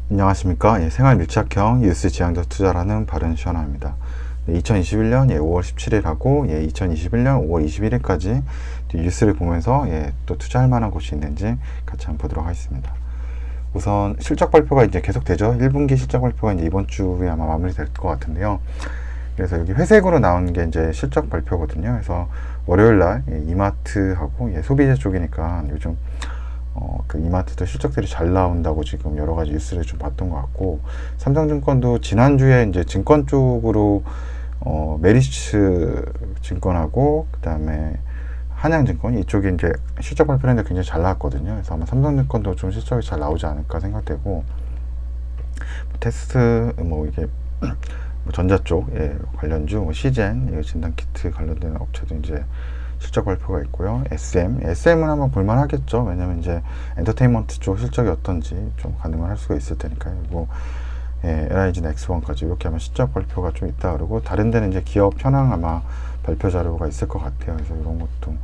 안녕하십니까. 생활 밀착형 뉴스 지향적 투자라는 바른시원화입니다. 2021년 5월 17일하고 2021년 5월 21일까지 뉴스를 보면서 또 투자할 만한 곳이 있는지 같이 한번 보도록 하겠습니다. 우선 실적 발표가 이제 계속되죠. 1분기 실적 발표가 이제 이번 주에 아마 마무리될 것 같은데요. 그래서 여기 회색으로 나온 게 이제 실적 발표거든요. 그래서 월요일 날 이마트하고 소비재 쪽이니까 요즘 그 이마트도 실적들이 잘 나온다고 지금 여러 가지 뉴스를 좀 봤던 것 같고, 삼성증권도 지난주에 이제 증권 쪽으로 메리츠 증권하고 그 다음에 한양증권 이쪽이 이제 실적 발표를 했는데 굉장히 잘 나왔거든요. 그래서 아마 삼성증권도 좀 실적이 잘 나오지 않을까 생각되고, 테스트 이게 전자 쪽 관련주 시젠 진단키트 관련된 업체도 이제 실적 발표가 있고요. SM은 한번 볼만 하겠죠. 왜냐면 이제 엔터테인먼트 쪽 실적이 어떤지 좀 가늠을 할 수가 있을 테니까요. 그리고 LIG나 X1까지 이렇게 아마 실적 발표가 좀 있다 그러고, 다른 데는 이제 기업 현황 아마 발표 자료가 있을 것 같아요. 그래서 이런 것도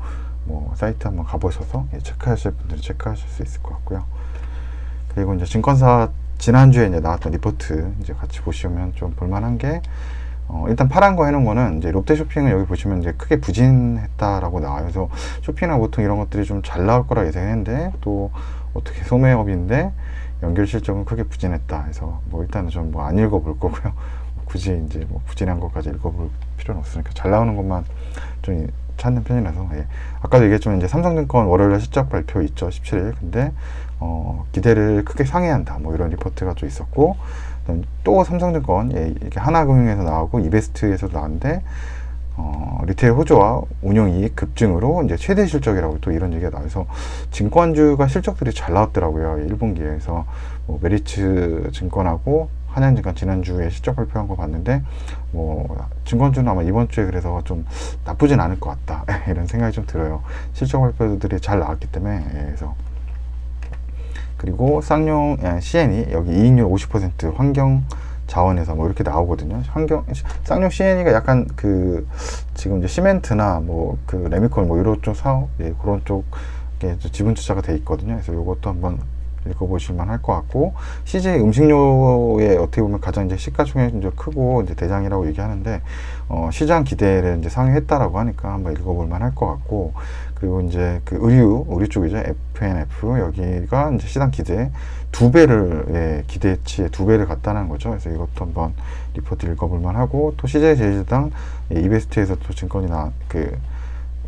뭐 사이트 한번 가보셔서 체크하실 분들은 체크하실 수 있을 것 같고요. 그리고 이제 증권사 지난주에 이제 나왔던 리포트 이제 같이 보시면 좀 볼만한 게, 일단 파란 거 해놓은 거는 이제 롯데쇼핑은 여기 보시면 이제 크게 부진했다라고 나와요. 그래서 쇼핑이나 보통 이런 것들이 좀 잘 나올 거라 예상했는데, 또 어떻게 소매업인데 연결 실적은 크게 부진했다. 해서 뭐 일단은 좀 뭐 안 읽어볼 거고요. 굳이 이제 뭐 부진한 것까지 읽어볼 필요는 없으니까 잘 나오는 것만 좀 찾는 편이라서. 아까도 얘기했지만 이제 삼성증권 월요일에 실적 발표 있죠, 17일. 근데 기대를 크게 상회한다, 뭐 이런 리포트가 좀 있었고, 또 삼성증권 이렇게 하나금융에서 나오고 이베스트에서도 나왔는데, 리테일 호조와 운용이익 급증으로 이제 최대 실적이라고 또 이런 얘기가 나와서 증권주가 실적들이 잘 나왔더라고요. 1분기에. 그래서 뭐 메리츠 증권하고 한양증권 지난주에 실적 발표한 거 봤는데, 뭐 증권주는 아마 이번 주에 그래서 좀 나쁘진 않을 것 같다 이런 생각이 좀 들어요. 실적 발표들이 잘 나왔기 때문에. 그래서 그리고 쌍용 CN이 여기 이익률 50% 환경 자원에서 뭐 이렇게 나오거든요. 쌍용 CN이가 약간 그 지금 이제 시멘트나 뭐 그 레미콘 뭐 이런 쪽 사업 그런 쪽에 지분 투자가 돼 있거든요. 그래서 이것도 한번 읽어보실만 할 것 같고, CJ 음식료에 어떻게 보면 가장 이제 시가총액이 이제 크고 이제 대장이라고 얘기하는데, 시장 기대를 이제 상회했다라고 하니까 한번 읽어볼만 할 것 같고, 그리고 이제 그 의류 쪽이죠. FNF 여기가 이제 시장 기대 2배를 기대치에 2배를 갔다는 거죠. 그래서 이것도 한번 리포트 읽어볼만 하고, 또 CJ 제일제당 이베스트에서 또 증권이 그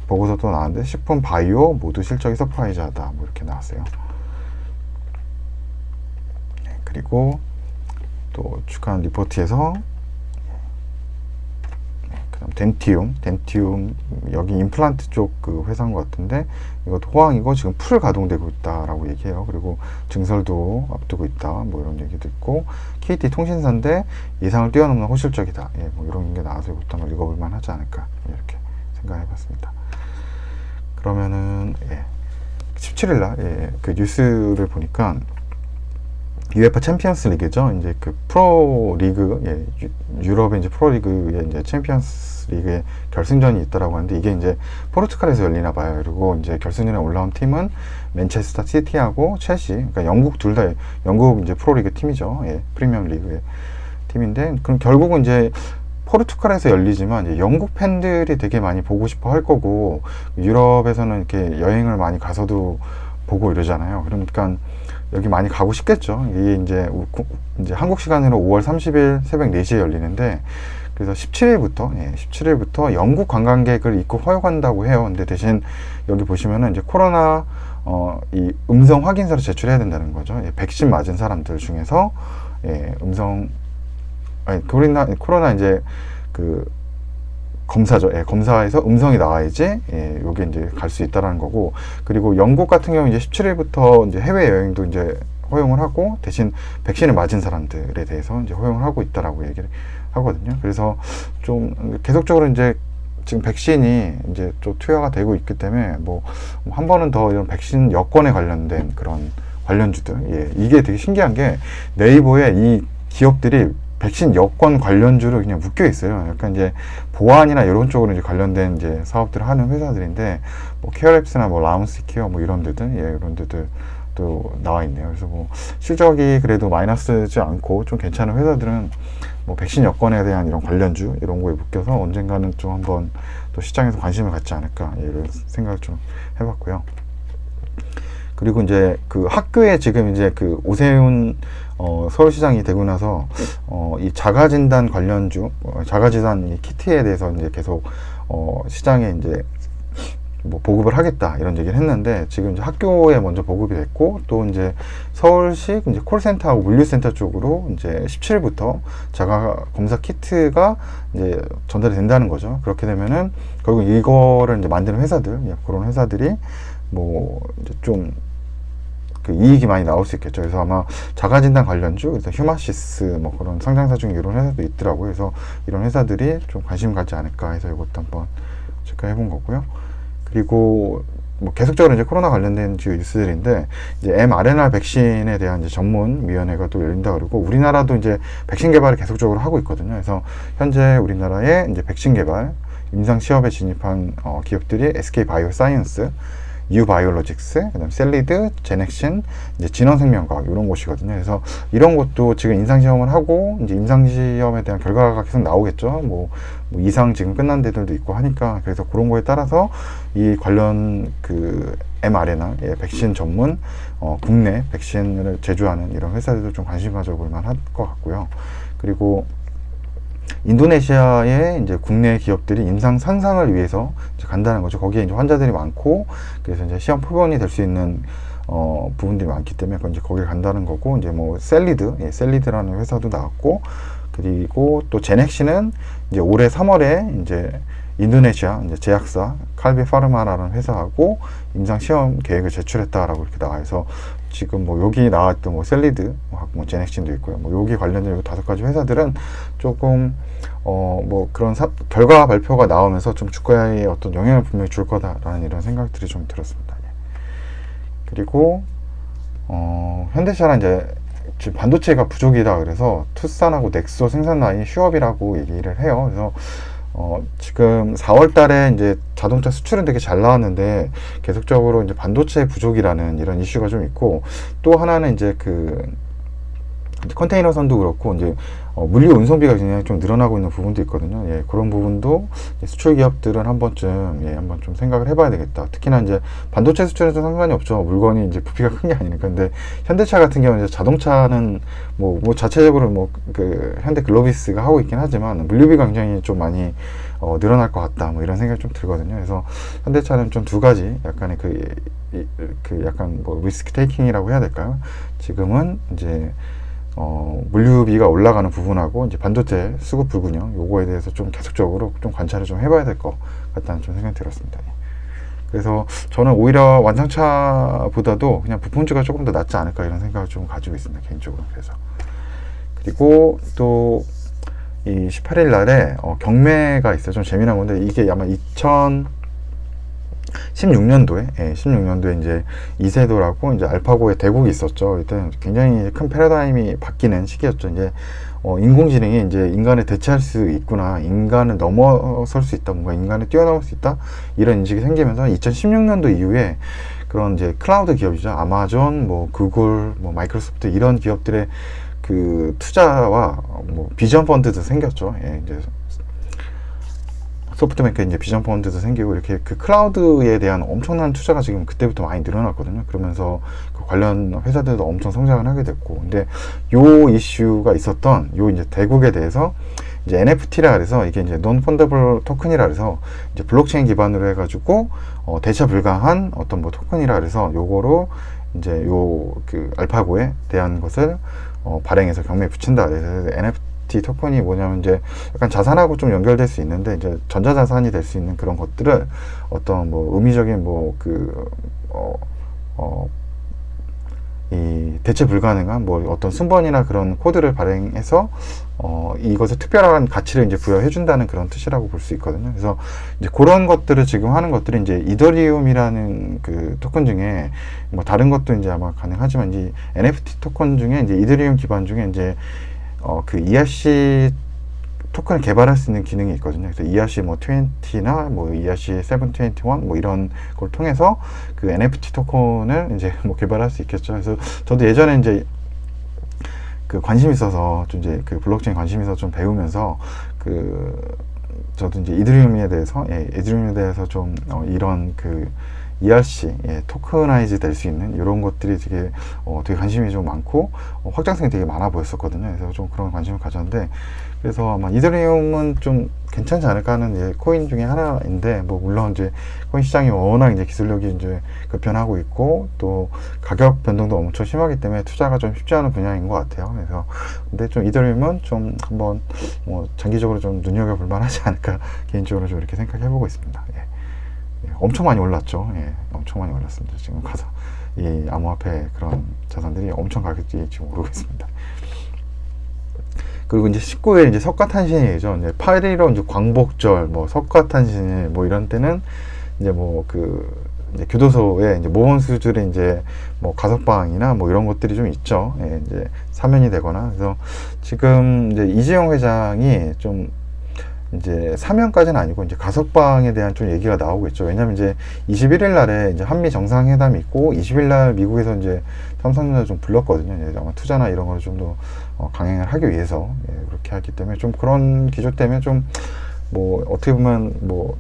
보고서도 나왔는데, 식품 바이오 모두 실적이 서프라이즈하다 뭐 이렇게 나왔어요. 그리고 또 주간 리포트에서 그다음 덴티움 여기 임플란트 쪽 그 회사인 것 같은데, 이것도 호황이고 지금 풀 가동되고 있다라고 얘기해요. 그리고 증설도 앞두고 있다 뭐 이런 얘기도 있고, KT 통신사인데 예상을 뛰어넘는 호실적이다 뭐 이런 게 나와서 이것도 한번 읽어볼만 하지 않을까 이렇게 생각해봤습니다. 그러면은 17일날 그 뉴스를 보니까 UEFA 챔피언스 리그죠. 이제 그 프로 리그, 유럽의 이제 프로 리그의 이제 챔피언스 리그의 결승전이 있다라고 하는데, 이게 이제 포르투갈에서 열리나 봐요. 그리고 이제 결승전에 올라온 팀은 맨체스터 시티하고 첼시, 그러니까 영국 둘 다 영국 이제 프로 리그 팀이죠. 프리미엄 리그의 팀인데, 그럼 결국은 이제 포르투갈에서 열리지만 이제 영국 팬들이 되게 많이 보고 싶어 할 거고, 유럽에서는 이렇게 여행을 많이 가서도 보고 이러잖아요. 그러니까 여기 많이 가고 싶겠죠. 이게 이제 한국 시간으로 5월 30일 새벽 4시에 열리는데, 그래서 17일부터 영국 관광객을 입국 허용한다고 해요. 근데 대신 여기 보시면은 이제 코로나 이 음성 확인서를 제출해야 된다는 거죠. 백신 맞은 사람들 중에서 코로나 이제 그 검사죠. 검사에서 음성이 나와야지 요게 이제 갈 수 있다라는 거고, 그리고 영국 같은 경우 이제 17일부터 이제 해외 여행도 이제 허용을 하고, 대신 백신을 맞은 사람들에 대해서 이제 허용을 하고 있다라고 얘기를 하거든요. 그래서 좀 계속적으로 이제 지금 백신이 이제 좀 투여가 되고 있기 때문에 뭐 한 번은 더 이런 백신 여권에 관련된 그런 관련주들, 이게 되게 신기한 게 네이버에 이 기업들이 백신 여권 관련주로 그냥 묶여 있어요. 약간 이제 보안이나 이런 쪽으로 이제 관련된 이제 사업들을 하는 회사들인데, 뭐 케어랩스나 뭐 라운스케어 뭐 이런 데들, 이런 데들 또 나와 있네요. 그래서 뭐 실적이 그래도 마이너스지 않고 좀 괜찮은 회사들은 뭐 백신 여건에 대한 이런 관련주 이런 거에 묶여서 언젠가는 좀 한번 또 시장에서 관심을 갖지 않을까, 이런 생각을 좀 해봤고요. 그리고 이제 그 학교에 지금 이제 그 오세훈 서울시장이 되고 나서 이 자가진단 관련주, 자가진단 키트에 대해서 이제 계속 시장에 이제 뭐 보급을 하겠다 이런 얘기를 했는데, 지금 이제 학교에 먼저 보급이 됐고, 또 이제 서울시 이제 콜센터하고 물류센터 쪽으로 이제 17일부터 자가 검사 키트가 이제 전달이 된다는 거죠. 그렇게 되면은 결국 이거를 이제 만드는 회사들, 그런 회사들이 뭐 이제 좀 그 이익이 많이 나올 수 있겠죠. 그래서 아마 자가진단 관련주, 그래서 휴마시스 뭐 그런 상장사 중에 이런 회사도 있더라고요. 그래서 이런 회사들이 좀 관심을 갖지 않을까 해서 이것도 한번 체크해 본 거고요. 그리고 뭐 계속적으로 이제 코로나 관련된 주요 뉴스들인데, 이제 mRNA 백신에 대한 이제 전문위원회가 또 열린다 그러고, 우리나라도 이제 백신 개발을 계속적으로 하고 있거든요. 그래서 현재 우리나라의 이제 백신 개발, 임상 시험에 진입한 기업들이 SK 바이오사이언스, 유바이올로직스, 그다음 셀리드, 제넥신, 이제 진원생명과학 이런 곳이거든요. 그래서 이런 것도 지금 임상 시험을 하고, 이제 임상 시험에 대한 결과가 계속 나오겠죠. 뭐 이상 지금 끝난 데들도 있고 하니까, 그래서 그런 거에 따라서 이 관련 그 mRNA 백신 전문 국내 백신을 제조하는 이런 회사들도 좀 관심 가져볼 만할 것 같고요. 그리고 인도네시아의 이제 국내 기업들이 임상 상상을 위해서 이제 간다는 거죠. 거기에 이제 환자들이 많고, 그래서 이제 시험 표본이 될 수 있는 부분들이 많기 때문에 이제 거기에 간다는 거고, 이제 뭐 셀리드, 셀리드라는 회사도 나왔고, 그리고 또 제넥시는 이제 올해 3월에 이제 인도네시아 이제 제약사 칼비 파르마라는 회사하고 임상 시험 계획을 제출했다라고 이렇게 나와서, 지금 뭐 여기 나왔던 뭐 셀리드, 뭐 제넥신도 있고요. 뭐 여기 관련된 5가지 회사들은 조금 뭐 그런 결과 발표가 나오면서 좀 주가에 어떤 영향을 분명히 줄 거다라는 이런 생각들이 좀 들었습니다. 그리고 현대차는 이제 지금 반도체가 부족이다 그래서 투싼하고 넥소 생산 라인이 휴업이라고 얘기를 해요. 그래서 지금 4월 달에 이제 자동차 수출은 되게 잘 나왔는데, 계속적으로 이제 반도체 부족이라는 이런 이슈가 좀 있고, 또 하나는 이제 그 컨테이너선도 그렇고, 이제 물류 운송비가 굉장히 좀 늘어나고 있는 부분도 있거든요. 그런 부분도 수출 기업들은 한 번쯤 한번 좀 생각을 해봐야 되겠다. 특히나 이제 반도체 수출은 좀 상관이 없죠. 물건이 이제 부피가 큰 게 아니니까. 근데 현대차 같은 경우는 이제 자동차는 뭐 자체적으로 뭐 그 현대 글로비스가 하고 있긴 하지만 물류비가 굉장히 좀 많이 늘어날 것 같다. 뭐 이런 생각이 좀 들거든요. 그래서 현대차는 좀 2가지 약간의 그 약간 뭐 리스크 테이킹이라고 해야 될까요? 지금은 이제 물류비가 올라가는 부분하고 이제 반도체 수급 불균형, 요거에 대해서 좀 계속적으로 좀 관찰을 좀 해봐야 될 것 같다는 좀 생각이 들었습니다. 그래서 저는 오히려 완성차보다도 그냥 부품주가 조금 더 낫지 않을까 이런 생각을 좀 가지고 있습니다, 개인적으로. 그래서 그리고 또 이 18일 날에 경매가 있어요. 좀 재미난 건데, 이게 아마 16년도에, 16년도에 이제 이세돌하고 이제 알파고의 대국이 있었죠. 이때 굉장히 큰 패러다임이 바뀌는 시기였죠. 이제 인공지능이 이제 인간을 대체할 수 있구나, 인간을 넘어설 수 있다, 뭔가 인간을 뛰어넘을 수 있다, 이런 인식이 생기면서 2016년도 이후에 그런 이제 클라우드 기업이죠. 아마존, 뭐 구글, 뭐 마이크로소프트 이런 기업들의 그 투자와 뭐 비전 펀드도 생겼죠. 이제 소프트뱅크 이제 비전 펀드도 생기고, 이렇게 그 클라우드에 대한 엄청난 투자가 지금 그때부터 많이 늘어났거든요. 그러면서 그 관련 회사들도 엄청 성장을 하게 됐고, 근데 요 이슈가 있었던 요 이제 대국에 대해서 이제 NFT라 그래서, 이게 이제 논 펀더블 토큰이라 그래서 이제 블록체인 기반으로 해가지고 대체 불가한 어떤 뭐 토큰이라 그래서 요거로 이제 요 그 알파고에 대한 것을 발행해서 경매에 붙인다. 그래서 NFT 토큰이 뭐냐면 이제 약간 자산하고 좀 연결될 수 있는데, 이제 전자자산이 될 수 있는 그런 것들을 어떤 뭐 의미적인 뭐 이 대체 불가능한 뭐 어떤 순번이나 그런 코드를 발행해서 이것을 특별한 가치를 이제 부여해 준다는 그런 뜻이라고 볼 수 있거든요. 그래서 이제 그런 것들을 지금 하는 것들이 이제 이더리움이라는 그 토큰 중에, 뭐 다른 것도 이제 아마 가능하지만, 이 NFT 토큰 중에 이제 이더리움 기반 중에 이제 그 ERC 토큰을 개발할 수 있는 기능이 있거든요. 그래서 ERC 뭐 20나 뭐 ERC 721 뭐 이런 걸 통해서 그 NFT 토큰을 이제 뭐 개발할 수 있겠죠. 그래서 저도 예전에 이제 그 관심 있어서 좀 이제 그 블록체인 관심 있어서 좀 배우면서 그 저도 이제 이더리움에 대해서 좀 이런 그 ERC 토크나이즈 될 수 있는 이런 것들이 되게 관심이 좀 많고 확장성이 되게 많아 보였었거든요. 그래서 좀 그런 관심을 가졌는데, 그래서 아마 이더리움은 좀 괜찮지 않을까 하는 코인 중에 하나인데, 뭐 물론 이제 코인 시장이 워낙 이제 기술력이 이제 급변하고 있고 또 가격 변동도 엄청 심하기 때문에 투자가 좀 쉽지 않은 분야인 것 같아요. 그래서 근데 좀 이더리움은 좀 한번 뭐 장기적으로 좀 눈여겨볼 만하지 않을까 개인적으로 좀 이렇게 생각해 보고 있습니다. 엄청 많이 올랐죠. 엄청 많이 올랐습니다. 지금 가서 이 암호화폐 그런 자산들이 엄청 가격이 지금 오르고 있습니다. 그리고 이제 19일 이제 석가탄신일이죠. 이제 8.15 이제 광복절, 뭐 석가탄신일 뭐 이런 때는 이제 뭐 이제 교도소에 이제 모범수들의 이제 뭐 가석방이나 뭐 이런 것들이 좀 있죠. 이제 사면이 되거나. 그래서 지금 이제 이재용 회장이 좀 이제 사면까지는 아니고 이제 가석방에 대한 좀 얘기가 나오고 있죠. 왜냐면 이제 21일 날에 이제 한미 정상회담이 있고 20일 날 미국에서 이제 삼성전자 좀 불렀거든요. 이제 아마 투자나 이런 걸 좀 더 강행을 하기 위해서 그렇게 하기 때문에 좀 그런 기조 때문에 좀 뭐 어떻게 보면 뭐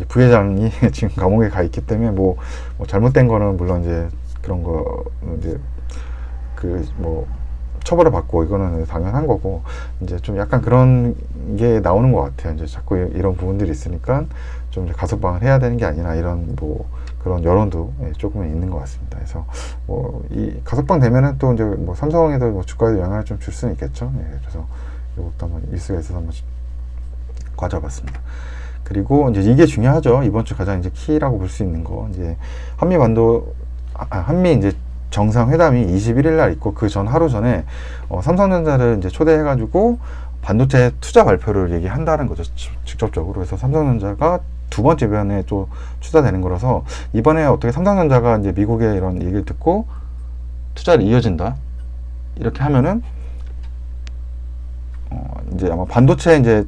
부회장이 지금 감옥에 가 있기 때문에 뭐 잘못된 거는 물론 이제 그런 거 이제 뭐 처벌을 받고 이거는 당연한 거고, 이제 좀 약간 그런 게 나오는 것 같아요. 이제 자꾸 이런 부분들이 있으니까 좀 이제 가석방을 해야 되는 게 아니라 이런 뭐 그런 여론도 조금은 있는 것 같습니다. 그래서 뭐 이 가석방 되면은 또 이제 뭐 삼성에도 뭐 주가에도 영향을 좀 줄 수는 있겠죠. 그래서 이것도 한번 뉴스가 있어서 한번 가져봤습니다. 그리고 이제 이게 중요하죠. 이번 주 가장 이제 키라고 볼 수 있는 거, 이제 한미 이제 정상회담이 21일 날 있고 그 전 하루 전에 삼성전자를 이제 초대해가지고 반도체 투자 발표를 얘기한다는 거죠. 직접적으로. 그래서 삼성전자가 두 번째 변에 또 투자되는 거라서 이번에 어떻게 삼성전자가 이제 미국의 이런 얘기를 듣고 투자를 이어진다 이렇게 하면은 이제 아마 반도체 이제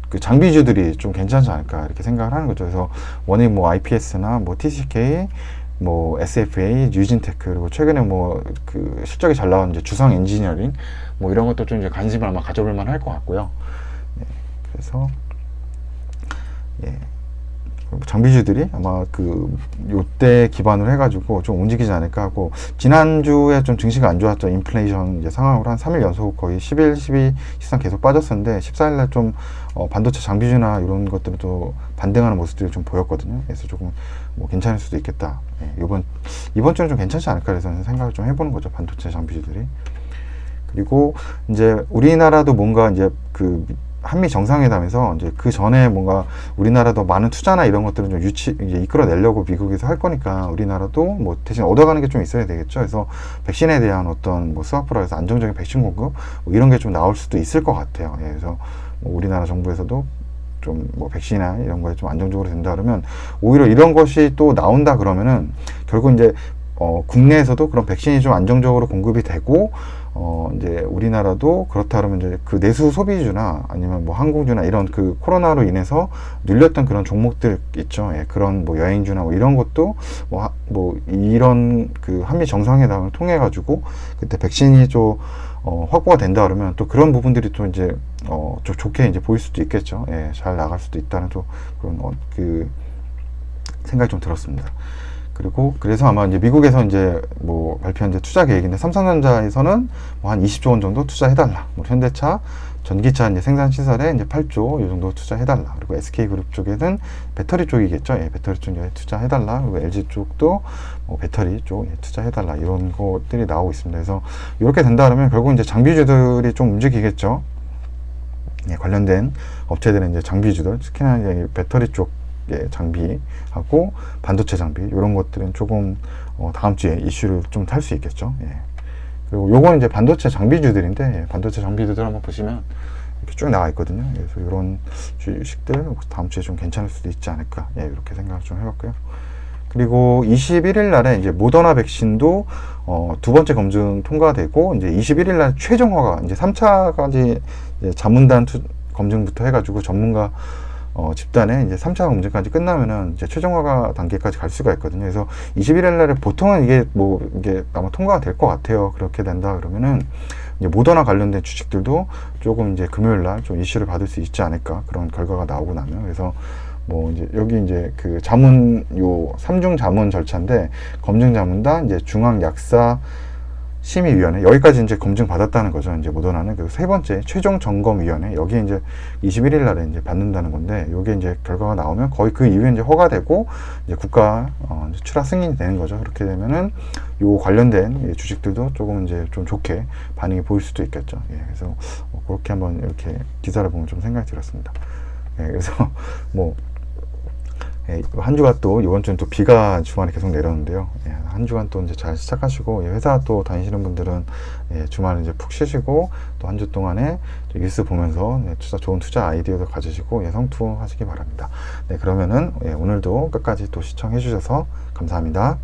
그 장비주들이 좀 괜찮지 않을까 이렇게 생각을 하는 거죠. 그래서 원인 뭐 IPS나 뭐 TCK 뭐 SFA, 유진테크, 그리고 최근에 뭐 그 실적이 잘 나온 이제 주성 엔지니어링 뭐 이런 것도 좀 이제 관심을 아마 가져볼 만할 것 같고요. 그래서 장비주들이 아마 요때 기반으로 해가지고 좀 움직이지 않을까 하고, 지난주에 좀 증시가 안 좋았죠. 인플레이션 이제 상황으로 한 3일 연속 거의 11, 12 시장 계속 빠졌었는데 14일날 좀 반도체 장비주나 이런 것들도 반등하는 모습들이 좀 보였거든요. 그래서 조금 뭐 괜찮을 수도 있겠다. 이번 주는 좀 괜찮지 않을까 그래서 생각을 좀 해보는 거죠. 반도체 장비주들이. 그리고 이제 우리나라도 뭔가 이제 한미 정상회담에서 이제 그 전에 뭔가 우리나라도 많은 투자나 이런 것들은 좀 이제 이끌어내려고 미국에서 할 거니까 우리나라도 뭐 대신 얻어가는 게 좀 있어야 되겠죠. 그래서 백신에 대한 어떤 뭐 스와프라해서 안정적인 백신 공급 뭐 이런 게 좀 나올 수도 있을 것 같아요. 그래서 뭐 우리나라 정부에서도 좀 뭐 백신이나 이런 거에 좀 안정적으로 된다 그러면 오히려 이런 것이 또 나온다 그러면은 결국 이제 국내에서도 그런 백신이 좀 안정적으로 공급이 되고 이제 우리나라도 그렇다 그러면 이제 그 내수 소비주나 아니면 뭐 항공주나 이런 그 코로나로 인해서 눌렸던 그런 종목들 있죠. 그런 뭐 여행주나 뭐 이런 것도 뭐 이런 그 한미 정상회담을 통해 가지고 그때 백신이 좀 확보가 된다 그러면 또 그런 부분들이 또 이제 좀 좋게 이제 보일 수도 있겠죠. 잘 나갈 수도 있다는 또 그런 그 생각이 좀 들었습니다. 그리고 그래서 아마 이제 미국에서 이제 뭐 발표한 이제 투자 계획인데, 삼성전자에서는 뭐 한 20조 원 정도 투자해달라. 뭐 현대차 전기차 이제 생산 시설에 이제 8조 이 정도 투자해달라. 그리고 SK그룹 쪽에는 배터리 쪽이겠죠. 배터리 쪽에 투자해달라. 그리고 LG 쪽도 뭐 배터리 쪽 투자해달라. 이런 것들이 나오고 있습니다. 그래서 이렇게 된다 그러면 결국 이제 장비주들이 좀 움직이겠죠. 관련된 업체들은 이제 장비주들, 특히나 이제 배터리 쪽 장비하고 반도체 장비 이런 것들은 조금 다음 주에 이슈를 좀 탈 수 있겠죠. 그리고 요건 이제 반도체 장비주들인데 반도체 장비주들 한번 보시면 이렇게 쭉 나와 있거든요. 그래서 이런 주식들 다음 주에 좀 괜찮을 수도 있지 않을까 이렇게 생각을 좀 해봤고요. 그리고 21일 날에 이제 모더나 백신도 두 번째 검증 통과되고 이제 21일 날 최종화가 이제 3차까지 자문단 검증부터 해가지고 전문가 집단의 이제 3차 검증까지 끝나면은 이제 최종화 단계까지 갈 수가 있거든요. 그래서 21일 날에 보통은 이게 아마 통과가 될 것 같아요. 그렇게 된다 그러면은 이제 모더나 관련된 주식들도 조금 이제 금요일 날 좀 이슈를 받을 수 있지 않을까, 그런 결과가 나오고 나면. 그래서 뭐 이제 여기 이제 그 자문, 요 3중 자문 절차인데, 검증 자문단, 이제 중앙약사 심의위원회, 여기까지 이제 검증 받았다는 거죠. 이제 모더나는 그 세 번째 최종 점검위원회, 여기에 이제 21일 날에 이제 받는다는 건데, 요게 이제 결과가 나오면 거의 그 이후에 이제 허가되고 이제 국가 이제 출하 승인이 되는 거죠. 그렇게 되면은 요 관련된 주식들도 조금 이제 좀 좋게 반응이 보일 수도 있겠죠. 예, 그래서 그렇게 한번 이렇게 기사를 보면 좀 생각이 들었습니다. 예, 그래서 뭐 한 주간 또 이번 주는 또 비가 주말에 계속 내렸는데요. 예, 한 주간 또 이제 잘 시작하시고, 회사 또 다니시는 분들은 주말에 이제 푹 쉬시고, 또 한 주 동안에 뉴스 보면서 좋은 투자 아이디어도 가지시고 성투하시기 바랍니다. 네, 그러면은 오늘도 끝까지 또 시청해 주셔서 감사합니다.